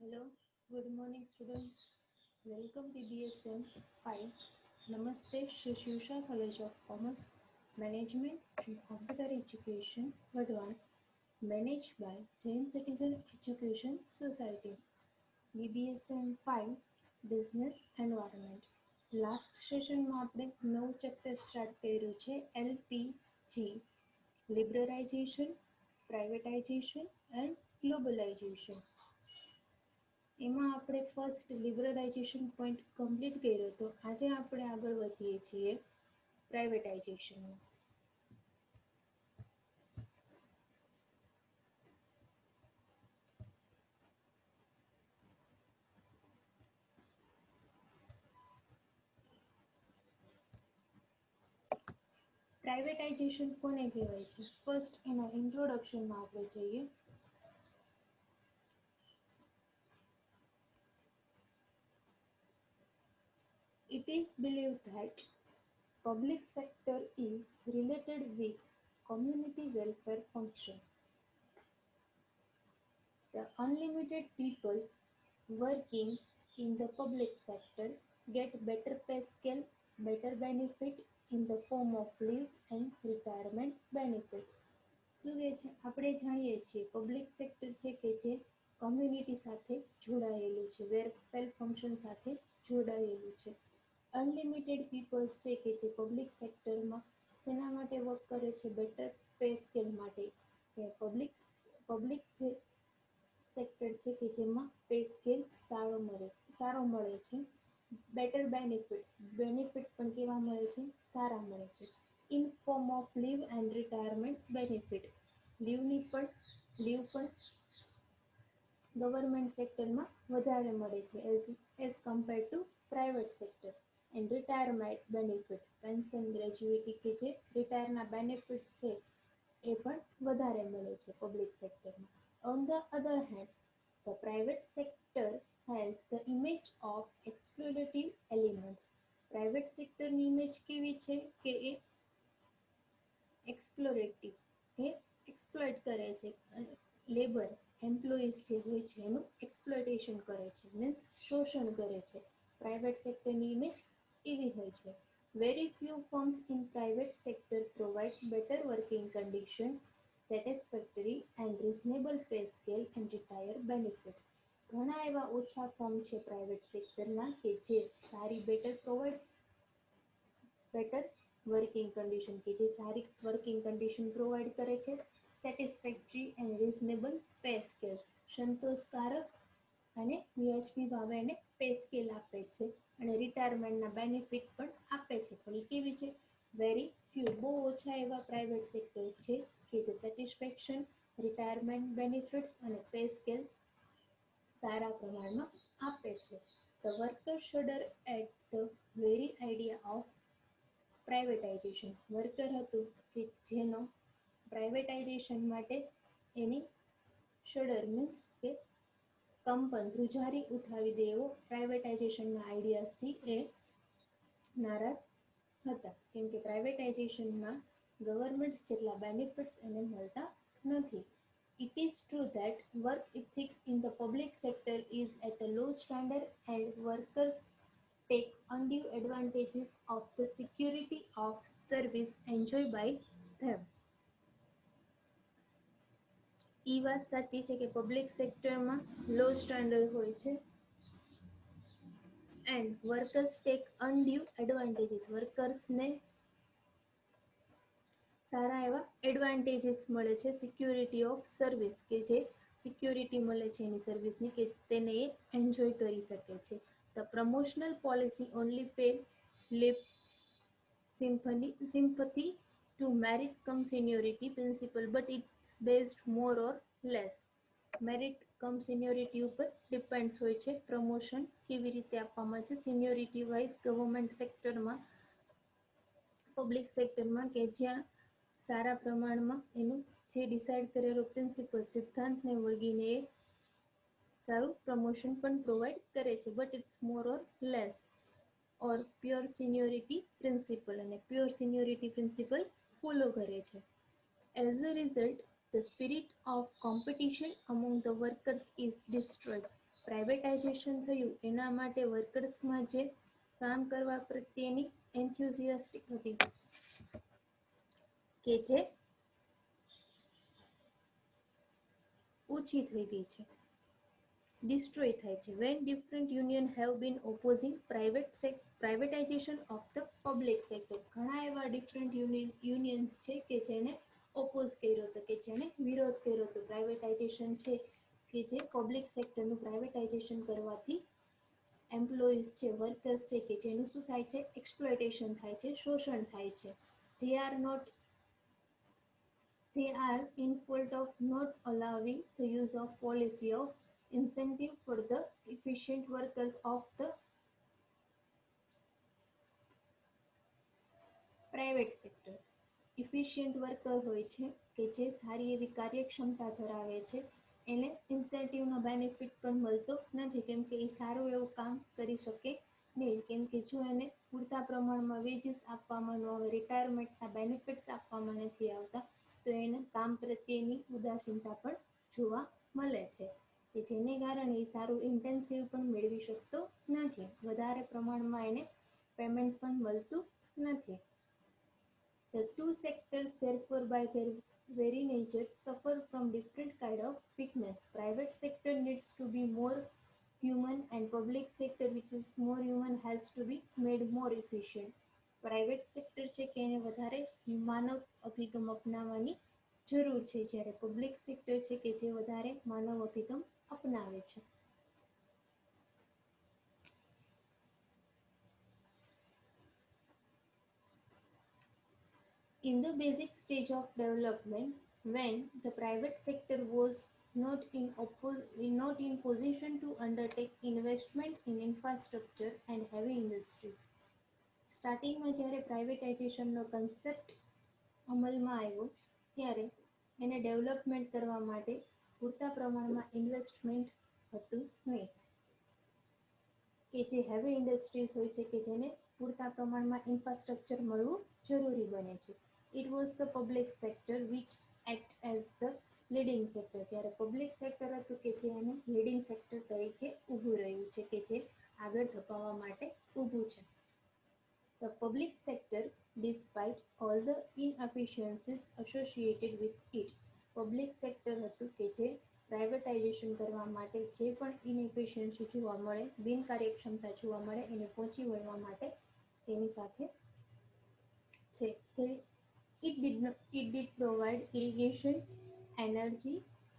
Hello, good morning students. Welcome to BSM 5. Namaste, Shri Shivsha College of Commerce, Management and Computer Education, Vadwan, managed by Jain Citizen Education Society. BBSM 5 Business Environment. Last સેશનમાં આપણે નવું chapter start કર્યું છે LPG લિબરલાઇઝેશન, privatisation and globalisation. એમાં આપણે first લિબરલાઇઝેશન point complete કર્યો હતો. આજે આપણે આગળ વધીએ છીએ પ્રાઇવેટાઇઝેશનમાં. પ્રાઇવેટાઇઝેશન કોને કહેવાય છે? ફર્સ્ટ એના ઇન્ટ્રોડક્શનમાં આપણે જઈએ. It is believed that public sector is related with community welfare function. The unlimited people working in the public sector get better pay scale, better benefit in the form of leave and retirement benefit. શું કહે છે? આપણે જાણીએ છીએ public sector છે કે જે community સાથે જોડાયેલું છે, વેલફેર ફંક્શન સાથે જોડાયેલું છે. અનલિમિટેડ પીપલ્સ છે કે જે પબ્લિક સેક્ટરમાં શેના માટે વર્ક કરે છે? બેટર પે સ્કેલ માટે. કે પબ્લિક જે સેક્ટર છે કે જેમાં પે સ્કેલ સારો મળે છે. બેટર બેનિફિટ પણ કેવા મળે છે? સારા મળે છે. In form of leave and retirement benefit. Leave પણ ગવર્મેન્ટ સેક્ટરમાં વધારે મળે છે as compare to private sector. And retirement benefits, pension, gratuity કે જે રિટાયરના બેનિફિટ્સ છે એ પણ વધારે મળે છે પબ્લિક સેક્ટરમાં. On the other hand, the private sector has the image of exploitative elements. Private સેક્ટરની ઇમેજ કેવી છે કે એ એક્સપ્લોરેટિવ, એ એક્સપ્લોઇટ કરે છે. લેબર એમ્પ્લોઈઝ જે હોય છે એનું એક્સપ્લોઇટેશન કરે છે, મીન્સ શોષણ કરે છે. પ્રાઇવેટ સેક્ટરની ઇમેજ એવી હોય છે. Very few firms in private sector provide better working condition, satisfactory and reasonable pay scale and retire benefits. ઘણા એવા ઓછા ફોર્મ છે પ્રાઇવેટ સેક્ટરના કે જે સારી બેટર વર્કિંગ કન્ડિશન કે જે સારી વર્કિંગ કન્ડિશન પ્રોવાઈડ કરે છે. Satisfactory and reasonable pay scale, સંતોષકારક અને વ્યાજબી ભાવે એને પે સ્કેલ આપે છે. અને રિટાયરમેન્ટના બેનિફિટ પણ આપે છે. પણ એ કેવી છે? વેરી ફ્યુ, બહુ ઓછા એવા પ્રાઇવેટ સેક્ટર છે કે જે સેટિસ્ફેક્શન, રિટાયરમેન્ટ બેનિફિટ્સ અને પે સ્કેલ સારા પ્રમાણમાં આપે છે. The worker shudder at the very idea of privatisation. Worker હતું કે જેનો પ્રાઇવેટાઇઝેશન માટે એની શડર મીન્સ કે કંપન, ધ્રુજારી ઉઠાવી દે એવો પ્રાઇવેટાઇઝેશનના આઈડિયાઝથી એ નારાજ હતા. કેમ કે પ્રાઇવેટાઇઝેશનમાં ગવર્મેન્ટ જેટલા બેનિફિટ્સ એને મળતા નથી. It is true that work ethics in the public sector is at a low standard and workers take undue advantages of the security of service enjoyed by them. એ વાત સાચી છે કે પબ્લિક સેક્ટરમાં લો standard હોય છે એન્ડ વર્કર્સ ટેક અનડ્યુ એડવાન્ટેજીસ, વર્કર્સને સારા એવા advantages મળે છે. સિક્યુરિટી ઓફ સર્વિસ કે જે સિક્યુરિટી મળે છે એની સર્વિસની કે તેને એ એન્જોય કરી શકે છે. The promotional policy only pay lip sympathy to merit cum seniority principle but it's based more or less. Merit cum seniority ઉપર ડિપેન્ડ્સ હોય છે. પ્રમોશન કેવી રીતે આપવામાં છે સિનિયોરિટી વાઇઝ ગવર્મેન્ટ સેક્ટરમાં, પબ્લિક સેક્ટરમાં કે જ્યાં સારા પ્રમાણમાં એનું જે ડિસાઇડ કરેલો પ્રિન્સિપલ સિદ્ધાંતને વળગીને એ સારું પ્રમોશન પણ પ્રોવાઈડ કરે છે. But it's more or less or pure seniority principle, અને પ્યોર સિનિયોરિટી પ્રિન્સિપલ ફોલો કરે છે. As a result the spirit of competition among the workers is destroyed. Privatisation થયું એના માટે વર્કર્સમાં જે કામ કરવા પ્રત્યેની એન્થ્યુઝિયાસ્ટિક હતી કે જે ઓછી થઈ ગઈ છે, destroy થાય છે. When different union have been opposing privatization of the public sector, ઘણા એવા ડિફરન્ટ યુનિયન્સ છે કે જેને ઓપોઝ કર્યો હતો, કે જેને વિરોધ કર્યો હતો પ્રાઇવેટાઇઝેશન છે કે જે પબ્લિક સેક્ટરનું પ્રાઇવેટાઇઝેશન કરવાથી એમ્પ્લોઈઝ છે, વર્કર્સ છે કે જેનું શું થાય છે, એક્સપ્લોઇટેશન થાય છે, શોષણ થાય છે. They are in fault of not allowing the use of policy of incentive for the efficient workers of the private sector. Efficient worker હોય છે કે જે સારી એવી કાર્યક્ષમતા ધરાવે છે એને ઇન્સેન્ટિવનો બેનિફિટ પણ મળતો નથી, કેમ કે એ સારું એવું કામ કરી શકે નહીં, કેમ કે જો એને પૂરતા પ્રમાણમાં વેજીસ આપવામાં ન આવે, રિટાયરમેન્ટના બેનિફિટ્સ આપવામાં નથી આવતા, તો એને કામ પ્રત્યેની ઉદાસીનતા પણ જોવા મળે છે, કે જેને કારણે એ સારું ઇન્ટેન્સિવ પણ મેળવી શકતો નથી, વધારે પ્રમાણમાં એને પેમેન્ટ પણ મળતું નથી. The two sectors, therefore, by their very nature, suffer from different kind of weakness. Private sector needs to be more human, and public sector, which is more human, has to be made more efficient. Private sector છે કે એને વધારે માનવ અભિગમ અપનાવવાની જરૂર છે, જ્યારે public sector છે કે જે વધારે માનવ અભિગમ અપનાવે છે. In the basic stage of development, when the private sector was not in position to undertake investment in infrastructure and heavy industries. સ્ટાર્ટિંગમાં જ્યારે પ્રાઇવેટાઇઝેશનનો કન્સેપ્ટ અમલમાં આવ્યો ત્યારે એને ડેવલપમેન્ટ કરવા માટે પૂરતા પ્રમાણમાં ઇન્વેસ્ટમેન્ટ હતું નહીં, કે જે હેવી ઇન્ડસ્ટ્રીઝ હોય છે કે જેને પૂરતા પ્રમાણમાં ઇન્ફ્રાસ્ટ્રક્ચર મળવું જરૂરી બને છે. It was the public sector which act as the leading sector. ત્યારે પબ્લિક સેક્ટર હતું કે જે એને લીડિંગ સેક્ટર તરીકે ઊભું રહ્યું છે, કે જે આગળ ધપાવવા માટે ઊભું છે. The public sector, despite all the inefficiencies associated with it, public sector હતું કે જે પ્રાઇવેટાઇઝેશન કરવા માટે જે પણ ઇનએફિશિયન્સી જોવા મળે, બિનકાર્યક્ષમતા જોવા મળે, એને પહોંચી વળવા માટે તેની સાથે છે. It did provide irrigation, energy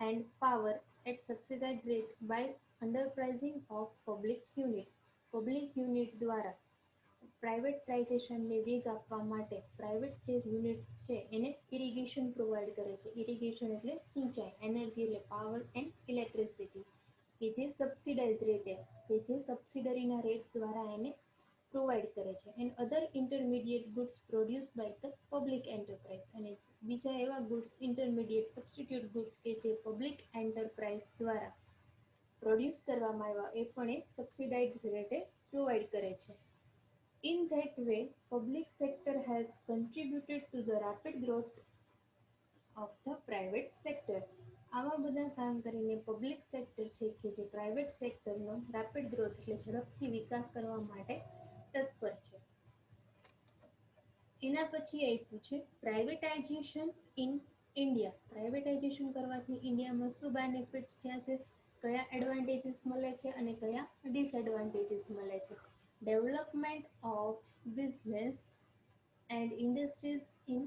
and power at subsidized rate by underpricing of public unit. Public unit દ્વારા પ્રાઇવેટાઇઝેશનને વેગ આપવા માટે પ્રાઇવેટ જે યુનિટ્સ છે એને ઇરિગેશન પ્રોવાઈડ કરે છે. ઇરિગેશન એટલે સિંચાઈ, એનર્જી એટલે પાવર એન્ડ ઇલેક્ટ્રિસિટી, કે જે સબસિડાઇઝ રેટે, કે જે સબસિડરીના રેટ દ્વારા એને પ્રોવાઈડ કરે છે. And other intermediate goods produce by the public enterprise, અને બીજા એવા ગુડ્સ ઇન્ટરમીડિયેટ સબસ્ટિટ્યુટ ગુડ્સ કે જે પબ્લિક એન્ટરપ્રાઇઝ દ્વારા પ્રોડ્યુસ કરવામાં આવ્યા એ પણ એ સબસિડાઇઝ રેટે પ્રોવાઈડ કરે છે. In that way, public sector has contributed to the rapid growth of the private sector. આવા બધા કામ કરીને પબ્લિક સેક્ટર છે કે જે પ્રાઇવેટ સેક્ટરનો રેપિડ ગ્રોથ એટલે ઝડપથી વિકાસ કરવા માટે તત્પર છે. એના પછી આપ્યું છે પ્રાઇવેટાઇઝેશન ઇન ઇન્ડિયા. પ્રાઇવેટાઇઝેશન કરવાથી ઇન્ડિયામાં શું બેનિફિટ્સ થયા છે, કયા એડવાન્ટેજીસ મળે છે અને કયા ડિસએડવાન્ટેજીસ મળે છે. Development of business and industries in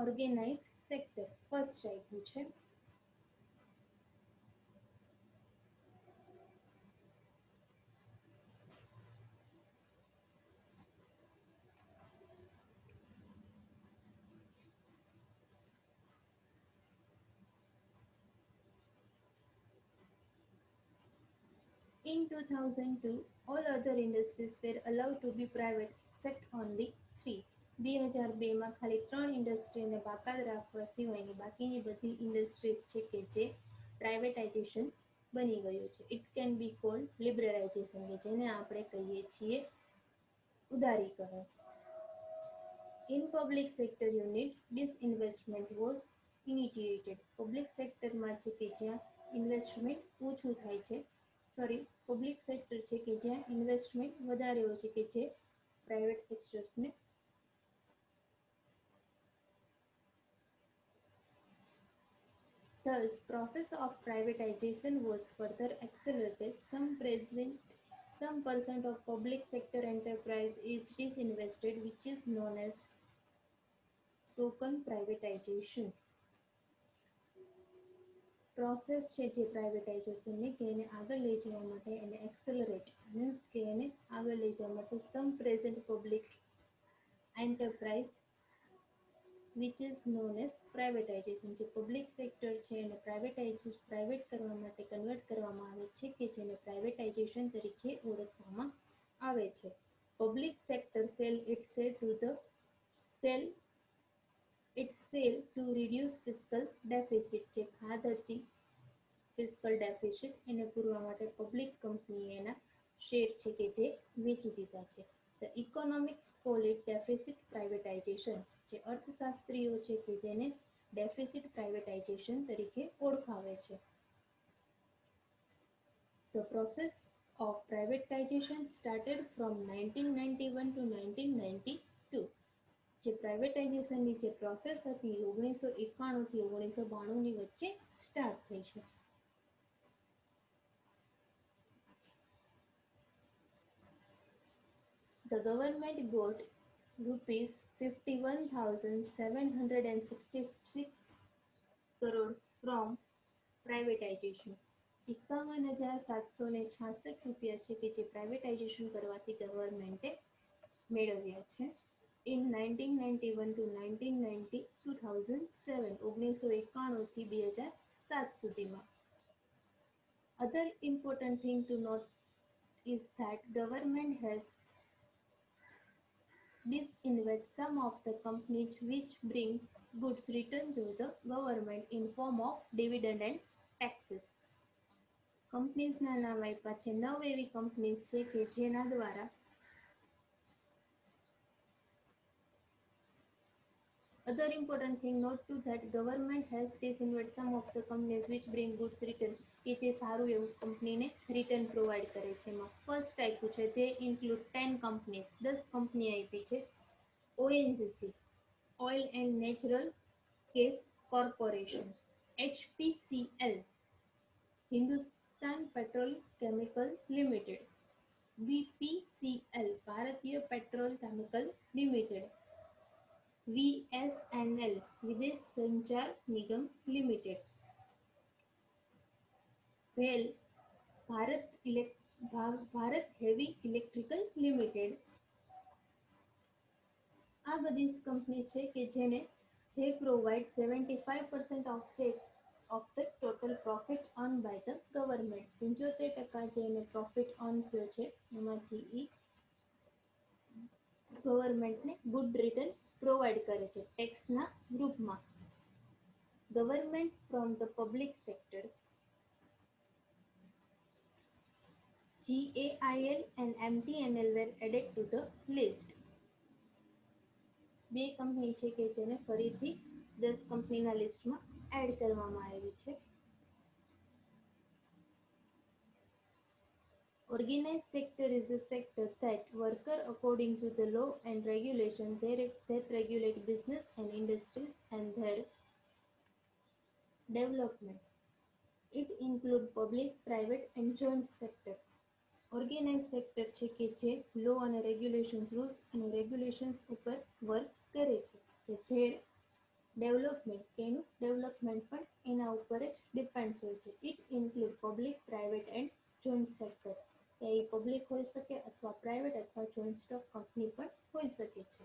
organized sector. First આપ્યું છે In 2002, all other industries were allowed to be private except only 3. 2002માં ખાલી 3 ઇન્ડસ્ટ્રીને બાકાત રાખવા સિવાયની બાકીની બધી ઇન્ડસ્ટ્રીઝ છે કે જે પ્રાઇવેટાઇઝેશન બની ગયું છે. It can be called liberalisation, કે જેને આપણે કહીએ છીએ ઉદારીકરણ. In public sector unit disinvestment was initiated. Public સેક્ટરમાં છે કે જ્યાં ઇન્વેસ્ટમેન્ટ ઓછું થાય છે પબ્લિક સેક્ટર છે કે જ્યાં ઇન્વેસ્ટમેન્ટ વધારે હોય છે કે જે private સેક્ટર્સને Thus, process of privatization was further accelerated. Some percent of public sector enterprise is disinvested, which is known as token privatization. Process છે જે પ્રાઇવેટાઇઝેશનની કે એને આગળ લઈ જવા માટે એને એક્સેલરેટ મીન્સ કે એને આગળ લઈ જવા માટે some present public enterprise which is known as privatisation. જે પબ્લિક સેક્ટર છે એને પ્રાઇવેટ કરવા માટે કન્વર્ટ કરવામાં આવે છે કે જેને પ્રાઇવેટાઇઝેશન તરીકે ઓળખવામાં આવે છે. Public sector cell to reduce fiscal deficit. જે ખાધ હતી ફિસ્કલ ડેફિસિટ એને પૂરવા માટે પબ્લિક કંપનીએ એના શેર છે કે જે વેચી દીધા છે. The economics call it deficit privatisation. જે અર્થશાસ્ત્રીઓ છે કે જેને ડેફિસિટ પ્રાઇવેટાઇઝેશન તરીકે ઓળખાવે છે. The process of privatization started from 1991 to 1992. જે પ્રાઇવેટાઇઝેશનની જે પ્રોસેસ હતી 1991 થી 1992 ની વચ્ચે સ્ટાર્ટ થઈ છે. The government got rupees 51,766 crore from privatization. 51,766 રૂપિયા છે કે જે પ્રાઇવેટાઇઝેશન કરવાથી ગવર્મેન્ટે મેળવ્યા છે. In 1991 to 2007 1991 થી 2007 સુધીમાં. Other important thing to note is that government has disinvest some of the companies which brings goods return to the government in form of dividend and taxes. કંપનીઝના નામ આપ્યા છે. 9 એવી કંપનીઝ છે કે જેના દ્વારા Other important thing note to that government has disinvested some of the companies which bring goods return કે જે સારું એવું કંપનીને રિટર્ન પ્રોવાઈડ કરે છે. એમાં ફર્સ્ટ આપ્યું છે તે ઇન્ક્લુડ 10 કંપનીઝ 10 કંપની આપી છે. ONGC oil and natural gas corporation, HPCL Hindustan petrol chemical limited, BPCL ભારતીય પેટ્રોલ કેમિકલ લિમિટેડ, VSNL વિદેશ સંચાર નિગમ limited, bhel Bharat heavy electrical limited. આ બધી કંપની છે કે જેને they provide 75% of the total profit earned by the government. 75% જે એને પ્રોફિટ અર્ન થયો છે એમાંથી એ ગવર્મેન્ટને ગુડ રિટર્ન પ્રોવાઈડ કરે છે ટેક્સના રૂપમાં. Government from the public sector GAIL and MTNL were added to the list. બે કંપની છે કે જેને ફરીથી 10 કંપનીના લિસ્ટમાં એડ કરવામાં આવી છે. Organized sector is a sector that work according to the law and regulation that regulate business and industries and their development. It include public, private and joint sector. Organized sector છે કે જે લો અને regulations rules અને regulations ઉપર work કરે છે. their development કે એનું ડેવલપમેન્ટ પણ એના ઉપર જ ડિપેન્ડ્સ હોય છે. It include public, private and joint sector. A public હોઈ શકે અથવા પ્રાઇવેટ અથવા જોઈન્ટ સ્ટોક કંપની પણ હોઈ શકે છે.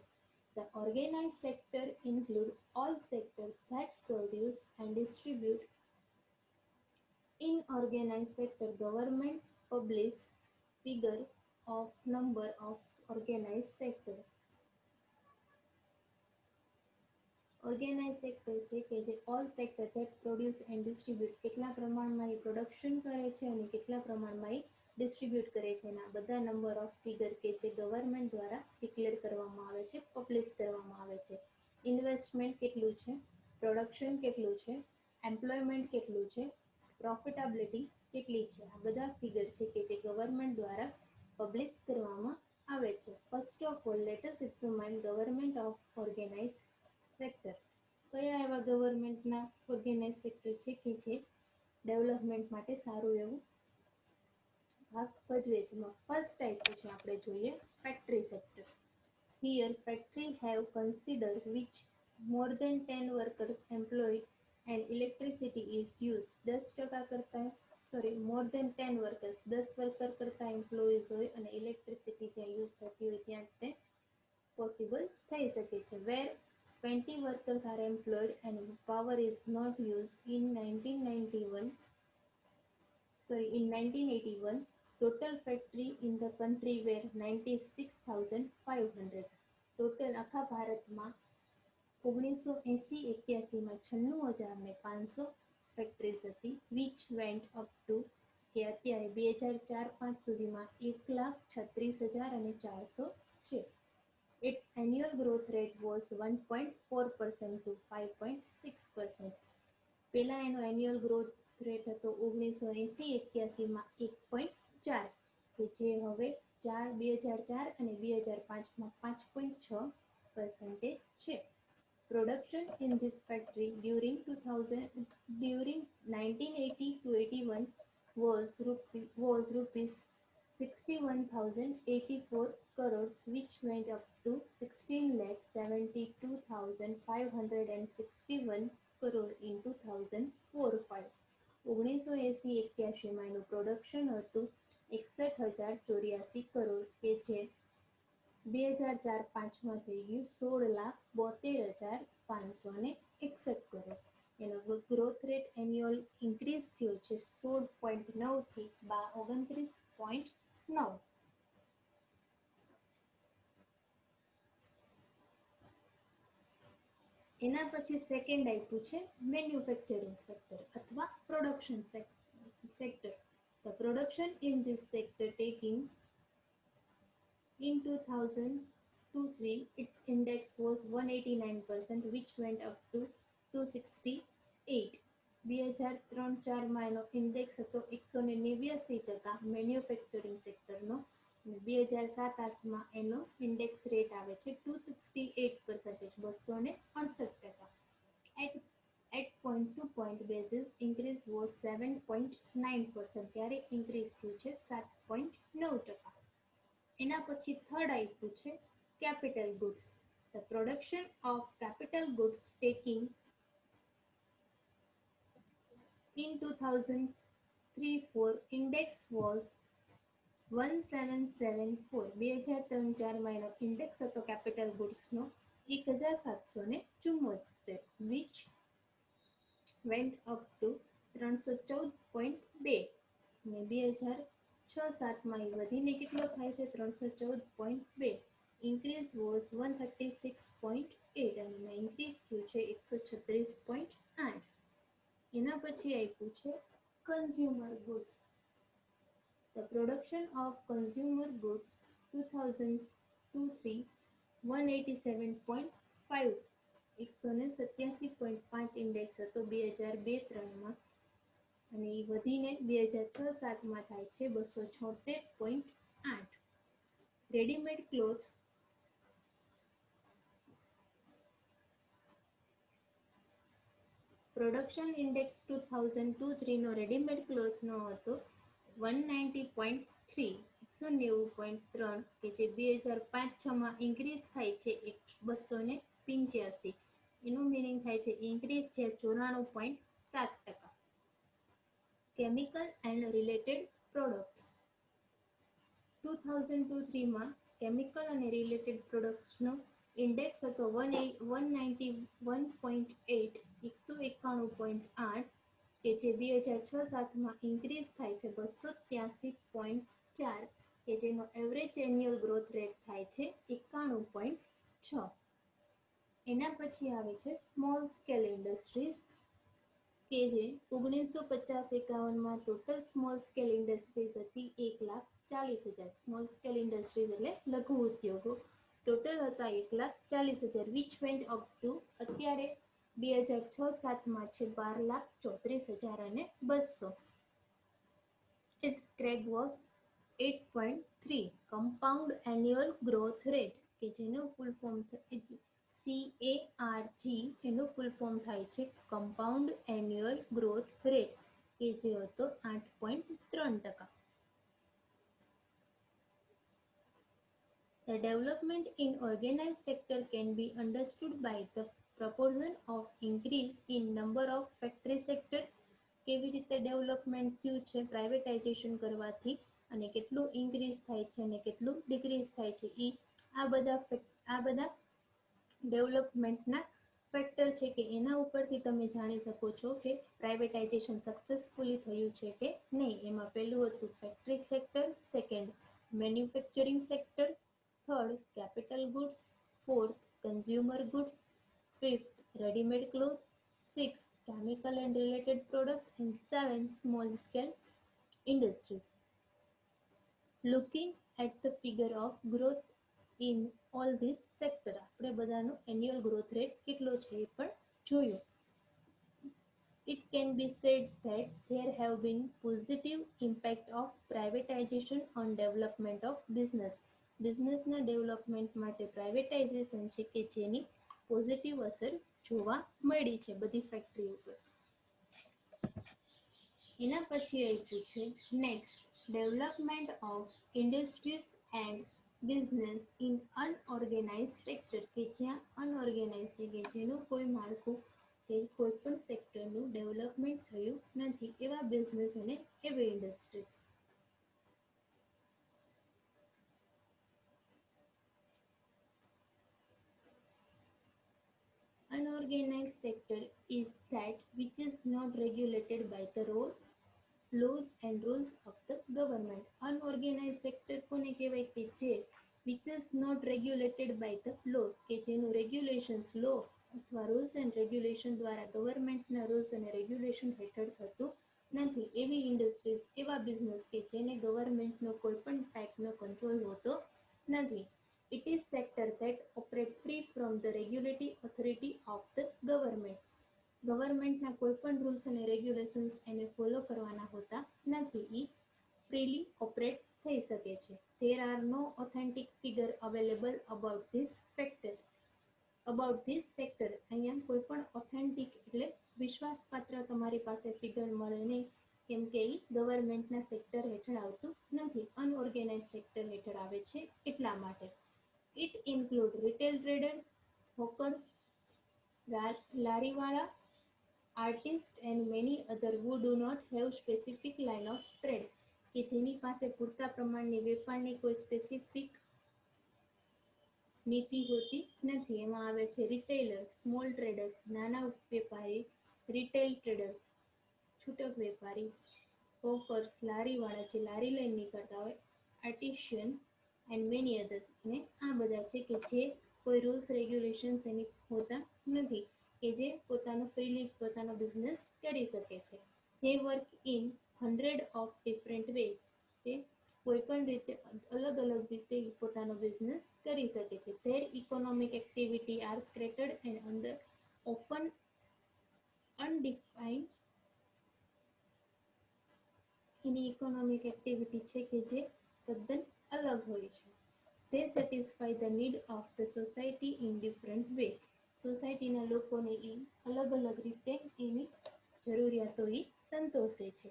The organized sector include all sectors that produce and distribute. In organized sector, government publish figure of number of organized sector. Organized sector છે કે જે all sector that produce and distribute કેટલા પ્રમાણમાં એ production કરે છે અને કેટલા પ્રમાણમાં એ ડિસ્ટ્રીબ્યુટ કરે છે એના બધા નંબર ઓફ ફિગર કે જે ગવર્મેન્ટ દ્વારા ડિક્લેર કરવામાં આવે છે, પબ્લિશ કરવામાં આવે છે. ઇન્વેસ્ટમેન્ટ કેટલું છે, પ્રોડક્શન કેટલું છે, એમ્પ્લોયમેન્ટ કેટલું છે, પ્રોફિટેબિલિટી કેટલી છે. આ બધા ફિગર છે કે જે ગવર્મેન્ટ દ્વારા પબ્લિશ કરવામાં આવે છે. First of all let us examine government of organise sector. કયા એવા ગવર્મેન્ટના ઓર્ગેનાઇઝ સેક્ટર છે કે જે ડેવલપમેન્ટ માટે સારું એવું ભાગ ભજવે છે. ફર્સ્ટ આપ્યું છે આપણે જોઈએ factory sector. Here factory have considered which more than 10 workers employed and electricity is used. 10% કરતા more than 10 workers 10 વર્કર કરતા એમ્પ્લોઈઝ હોય અને ઇલેક્ટ્રિસિટી જ્યાં યુઝ થતી હોય ત્યાં તે પોસિબલ થઈ શકે છે. Where 20 workers are employed and power is not used in 1981 total factory in the country were 96,500. Total આખા ભારતમાં 1980-81માં 96,500 ફેક્ટરીઝ હતી, which went up to કે અત્યારે 2004-5 સુધીમાં 1,36,400 છે. Its annual growth rate was 1.4% to 5.6%. પહેલા એનો એન્યુઅલ ગ્રોથ રેટ હતો 1980-81માં 1.4 કે જે હવે 2004 અને 2005માં 5.6% છે. Production in this factory during 1980 to 81 was rupees 61,084 crores, which went up to 16,72,561 crore in 2004-5. 1980-81માં એનું પ્રોડક્શન હતું 61,084 કરોડ કે જે 2004-5માં થઈ ગયું 16,72,561 કરોડ. એનો ગ્રોથ રેટ એન્યુઅલ ઇન્ક્રીઝ થયો છે 16.9 થી 29.9. એના પછી સેકન્ડ આપ્યું છે મેન્યુફેક્ચરિંગ સેક્ટર અથવા production sector. The production in this sector taking in 2002-3 its index was 189%, which went up to 268. 2003-4માં એનો ઇન્ડેક્સ હતો 189% મેન્યુફેક્ચરિંગ સેક્ટરનો. 2007-8માં એનો ઇન્ડેક્સ રેટ આવે છે 268%, 268%. At 0.2 point basis increase was 7.9%, ત્યારે ઇન્ક્રીઝ થયું છે 7.9%. એના પછી થર્ડ આપ્યું છે capital goods. The production of capital goods taking in 2003-4 index was 1774. 2003-4માં એનો ઇન્ડેક્સ હતો capital ગુડ્સનો 1,774, which went up to 314.2. અને 2006-7માં એ વધીને કેટલો થાય છે 314.2. ઇન્ક્રીઝ વોઝ 136.8 અને એમાં ઇન્ક્રીઝ થયું છે 136.8. એના પછી આપ્યું છે consumer goods. The production of consumer goods 2002-3 187.5, 187.5 index હતો 2002-3માં અને એ વધીને 2006-7માં થાય છે 276.8. રેડીમેડ ક્લોથ પ્રોડક્શન ઇન્ડેક્સ 2002-3 નો રેડીમેડ ક્લોથનો હતો 190.3, 190.3 કે જે 2005-6માં ઇન્ક્રીઝ થાય છે 285. એનું મિનિંગ થાય છે ઇન્ક્રીઝ થયા 94.7%. કેમિકલ એન્ડ રિલેટેડ પ્રોડક્ટ્સ 2002-3માં કેમિકલ અને રિલેટેડ પ્રોડક્ટ્સનો ઇન્ડેક્સ હતો 191.8, 191.8 કે જે 2006-7માં ઇન્ક્રીઝ થાય છે 283.4 કે જેનો એવરેજ એન્યુઅલ ગ્રોથ રેટ થાય છે 91.6. એના પછી આવે છે સ્મોલ સ્કેલ ઇન્ડસ્ટ્રીઝ કે જે 1950-51માં ટોટલ સ્મોલ સ્કેલ ઇન્ડસ્ટ્રીઝ હતી 1,40,000. સ્મોલ સ્કેલ ઇન્ડસ્ટ્રીઝ એટલે લઘુ ઉદ્યોગો ટોટલ હતા 1,40,000, which went up to અત્યારે 2006-7માં છે 12,34,200. Its CAGR was 8.3 compound annual growth rate કે જેનો ફૂલ ફોર્મ CARG એનું ફૂલ ફોર્મ થાય છે કમ્પાઉન્ડ એન્યુઅલ ગ્રોથ રેટ કે જે હતો 8.3%. The development in organized sector can be understood by the proportion of increase in number of factory sector. કેવી રીતે ડેવલપમેન્ટ થયું છે પ્રાઇવેટાઇઝેશન કરવાથી અને કેટલું ઇન્ક્રીઝ થાય છે અને કેટલું ડિક્રીઝ થાય છે એ આ બધા ડેવલપમેન્ટના ફેક્ટર છે કે એના ઉપરથી તમે જાણી શકો છો કે પ્રાઇવેટાઇઝેશન સક્સેસફુલી થયું છે કે નહીં. એમાં પહેલું હતું factory sector, second manufacturing sector, third capital goods, fourth consumer goods, fifth readymade cloth, six chemical and related products, and 7 small scale industries. Looking at the figure of growth in all these sectors, આપણે બધાનો annual growth rate કેટલો છે એ પણ જોયું. It can be said that there have been positive impact of privatization on development of business. બિઝનેસના development માટે privatisation છે કે જેની પોઝિટિવ અસર જોવા મળી છે બધી ફેક્ટરી ઉપર. એના પછી આપ્યું છે next development of industries and business in unorganised sector કે જ્યાં અનઓર્ગેનાઇઝ છે કે જેનું કોઈ માળખું કે કોઈ પણ સેક્ટરનું ડેવલપમેન્ટ થયું નથી એવા બિઝનેસ અને એવી industries. Unorganized sector is that which is not regulated by the laws and rules of the government. Unorganized sector કોને કહેવાય કે જે which is not regulated by the laws કે જેનું regulations law અથવા rules and regulation દ્વારા ગવર્મેન્ટના rules અને regulation હેઠળ થતું નથી એવી ઇન્ડસ્ટ્રીઝ એવા બિઝનેસ કે જેને ગવર્મેન્ટનો કોઈ પણ ટાઈપનો કંટ્રોલ હોતો નથી. It is sector that operate free from the regulatory authority of the government. ગવર્મેન્ટના કોઈ પણ રૂલ્સ અને રેગ્યુલેશન્સ એને ફોલો કરવાના હોતા નથી. એ ફ્રીલી ઓપરેટ થઈ શકે છે. There are no authentic figure available about this factor. About this sector અહીંયા કોઈ પણ ઓથેન્ટિક એટલે વિશ્વાસપાત્ર તમારી પાસે ફિગર મળે નહીં કેમ કે એ ગવર્મેન્ટના સેક્ટર હેઠળ આવતું નથી અનઓર્ગેનાઇઝ સેક્ટર હેઠળ આવે છે એટલા માટે. It includes retail traders, hawkers, lariwala, artists and many other who do not have specific line of trade કે જેની પાસે પૂરતા પ્રમાણની વેપારની કોઈ સ્પેસિફિક નીતિ હોતી નથી. એમાં આવે છે રિટેલર, સ્મોલ ટ્રેડર્સ નાના વેપારી, રિટેલ ટ્રેડર્સ છૂટક વેપારી, હોકર્સ લારીવાળા જે લારી લઈને નીકળતા હોય, આર્ટિશિયન એન્ડ મેની અધર્સ અને આ બધા છે કે જે કોઈ રૂલ્સ રેગ્યુલેશન્સ એની હોતા નથી કે જે પોતાનો ફ્રીલી પોતાનો બિઝનેસ કરી શકે છે. They work in 100 of different ways. તે કોઈ પણ રીતે અલગ અલગ રીતે પોતાનો બિઝનેસ કરી શકે છે. Their economic activity are scattered and under often undefined. Any economic activity છે કે જે તદ્દન અલગ હોય છે. They satisfy the need of the society in different way. સોસાયટીના લોકોને એ અલગ અલગ રીતે એની જરૂરિયાતો એ સંતોષે છે.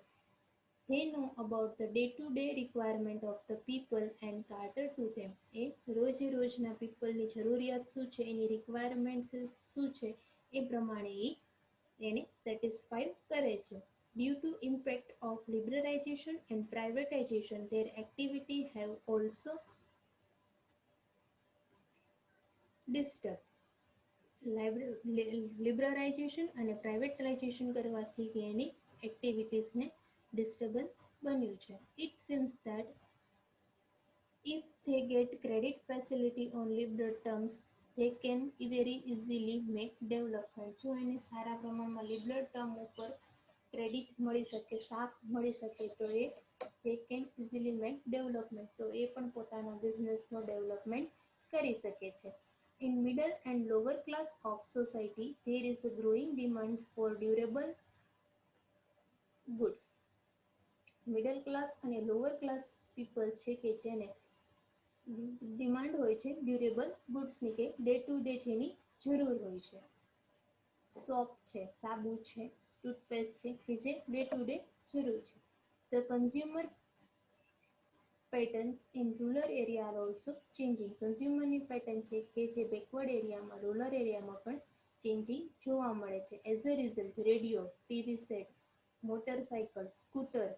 They know about the day-to-day requirement of the people and cater to them. એ રોજે રોજના પીપલની જરૂરિયાત શું છે એની રિક્વાયરમેન્ટ શું છે એ પ્રમાણે એને સેટિસ્ફાઈ કરે છે. Due to impact of liberalization and privatization, their activity have also disturbed. લિબરલાઇઝેશન અને પ્રાઇવેટાઇઝેશન કરવાથી એની એક્ટિવિટીઝને ડિસ્ટર્બન્સ બન્યું છે. It seems that if they get credit facility on liberal terms, they can very easily make development. જો એને સારા પ્રમાણમાં liberal term ઉપર credit મળી શકે, સાથ મળી શકે તો they can easily make development. તો એ પણ પોતાનો બિઝનેસનો ડેવલપમેન્ટ કરી શકે છે. In middle and lower class of society, there is a growing demand for durable goods. Middle class અને લોઅર ક્લાસ પીપલ છે કે જેને ડિમાન્ડ હોય છે ડ્યુરેબલ ગુડ્સની કે ડે ટુ ડે જેની જરૂર હોય છે. સોપ છે, સાબુ છે, ટૂથપેસ્ટ છે કે જે ડે ટુ ડે જરૂર છે. The consumer patterns in rural area are also changing. કન્ઝ્યુમરની પેટર્ન છે કે જે બેકવર્ડ એરિયામાં રૂરલ એરિયામાં પણ ચેન્જિંગ જોવા મળે છે. As a result radio, TV set, motorcycle, scooter,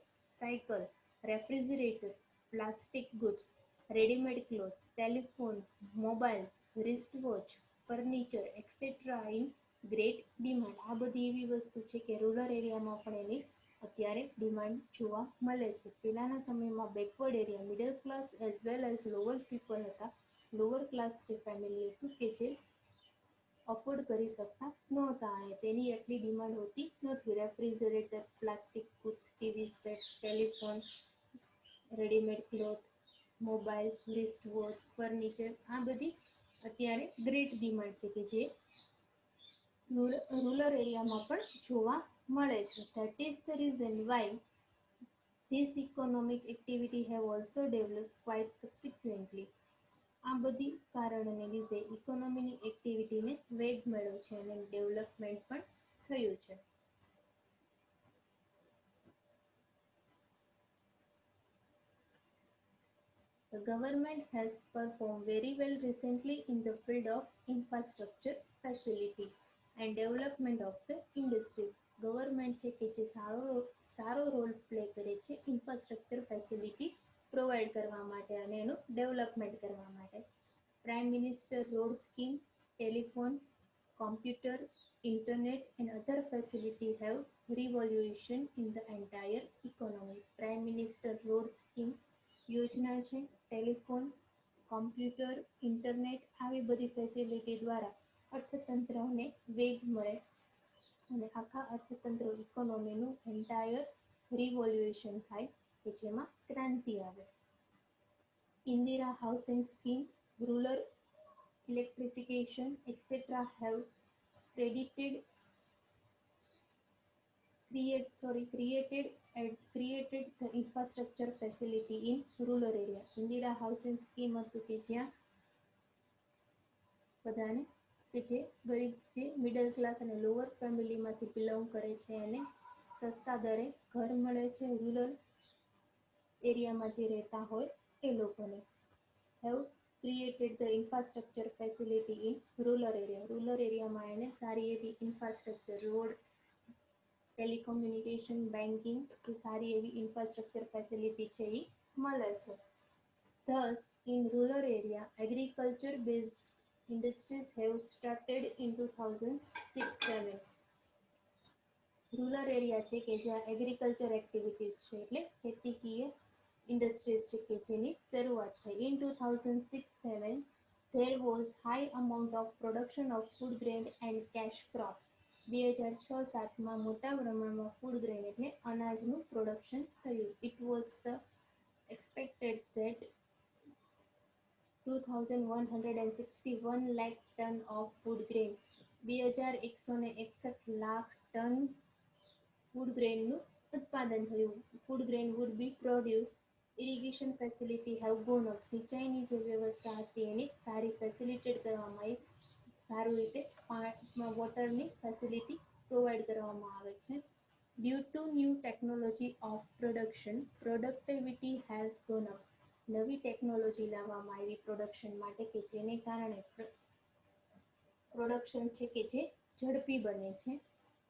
cycle, refrigerator, plastic goods, readymade cloth, telephone, mobile, wrist watch, furniture et cetera in great demand. આ બધી એવી વસ્તુ છે કે રૂરલ એરિયામાં પણ એની અત્યારે ડિમાન્ડ જોવા મળે છે. પહેલાના સમયમાં backward area, middle class as well as lower people હતા. લોઅર ક્લાસ જે ફેમિલી હતું કે જે અફોર્ડ કરી શકતા નહોતા અને તેની એટલી ડિમાન્ડ હોતી નથી. Refrigerator, plastic goods, TV sets, telephone, readymade cloth, mobile, wrist watch, furniture આ બધી અત્યારે ગ્રેટ ડિમાન્ડ છે કે જે રૂરલ એરિયામાં પણ જોવા મળે છે. That is the reason why this economic activity have also developed quite subsequently. આ બધી કારણોને લીધે ઇકોનોમીની એક્ટિવિટીને વેગ મળ્યો છે અને ડેવલપમેન્ટ પણ થયું છે. The government has performed very well recently in the field of infrastructure facility and development of the industries. Government છે કે જે સારો રોલ પ્લે કરે છે ઇન્ફ્રાસ્ટ્રક્ચર ફેસિલિટી પ્રોવાઈડ કરવા માટે અને એનું ડેવલપમેન્ટ કરવા માટે. Prime minister road scheme, telephone, computer, internet and other facilities have revolution in the entire economy. Prime Minister Road Scheme યોજના છે, ટેલિફોન, કોમ્પ્યુટર, ઇન્ટરનેટ આવી બધી ફેસિલિટી દ્વારા અર્થતંત્રને વેગ મળે અને આખા અર્થતંત્ર ઇકોનોમીનું એન્ટાયર રિવોલ્યુશન થાય કે જેમાં ક્રાંતિ આવે. Indira housing scheme, rural electrification, etc. have created the infrastructure facility in rural area. Indira housing scheme હતું કે જ્યાં બધાને કે જે ગરીબ જે મિડલ ક્લાસ અને લોઅર ફેમિલીમાંથી બિલોંગ કરે છે એને સસ્તા દરે ઘર મળે છે રૂરલ એરિયામાં જે રહેતા હોય એ લોકોને. have created the infrastructure facility in rural area. Rural એરિયામાં એને સારી એવી ઇન્ફ્રાસ્ટ્રક્ચર, રોડ, ટેલિકોમ્યુનિકેશન, બેન્કિંગ એ સારી એવી ઇન્ફ્રાસ્ટ્રક્ચર ફેસિલિટી છે એ મળે છે. Thus, in rural area, agriculture-based industries have started in 2006-7. Rural area છે કે જ્યાં એગ્રીકલ્ચર એક્ટિવિટીઝ છે એટલે ખેતીકીય ઇન્ડસ્ટ્રીઝ છે કે જેની શરૂઆત થઈ. In 2006-7, there was high amount of production of food grain and cash crop. 2006-7માં મોટા પ્રમાણમાં ફૂડ ગ્રેન એટલે અનાજનું પ્રોડક્શન થયું. It was the expected that 2,161 lakh ton of food grain 2,161 lakh ton food ગ્રેનનું ઉત્પાદન થયું. Food grain would be produced. Irrigation facility have gone up. સિંચાઈની જે વ્યવસ્થા હતી એને સારી ફેસિલિટેટ કરવામાં આવી. સારું રીતે વોટરની ફેસિલિટી પ્રોવાઈડ કરવામાં આવે છે. Due to new technology of production, productivity has gone up. નવી ટેકનોલોજી લાવવામાં આવી પ્રોડક્શન માટે કે જેને કારણે પ્રોડક્શન છે કે જે ઝડપી બને છે.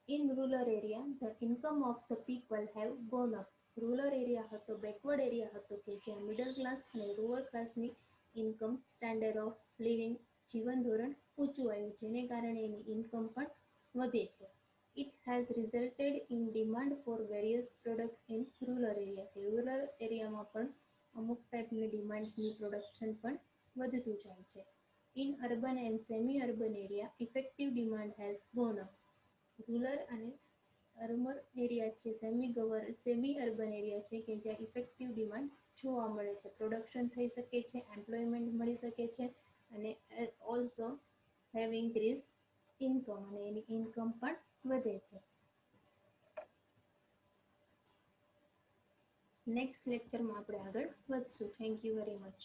In rural area the income of the people have gone up. Rural area હતો, બેકવર્ડ એરિયા હતો કે જ્યાં મિડલ ક્લાસ અને લોઅર ક્લાસની ઇન્કમ સ્ટાન્ડર્ડ ઓફ લિવિંગ જીવન ધોરણ ઊંચું આવ્યું જેને કારણે એની ઇન્કમ પણ વધે છે. It has resulted in demand for various product in rural area. Rural એરિયામાં પણ અમુક ટાઈપની ડિમાન્ડની પ્રોડક્શન પણ વધતું જાય છે. In urban and semi urban area effective demand has gone up. Rural અને અર્બન એરિયા છે, સેમી અર્બન એરિયા છે કે જ્યાં ઇફેક્ટિવ ડિમાન્ડ જોવા મળે છે. પ્રોડક્શન થઈ શકે છે, એમ્પ્લોયમેન્ટ મળી શકે છે અને ઓલ્સો હેવ ઇન્ક્રીઝ ઇન્કમ અને એની ઇન્કમ પણ વધે છે. નેક્સ્ટ લેક્ચરમાં આપણે આગળ વધશું. Thank you very much.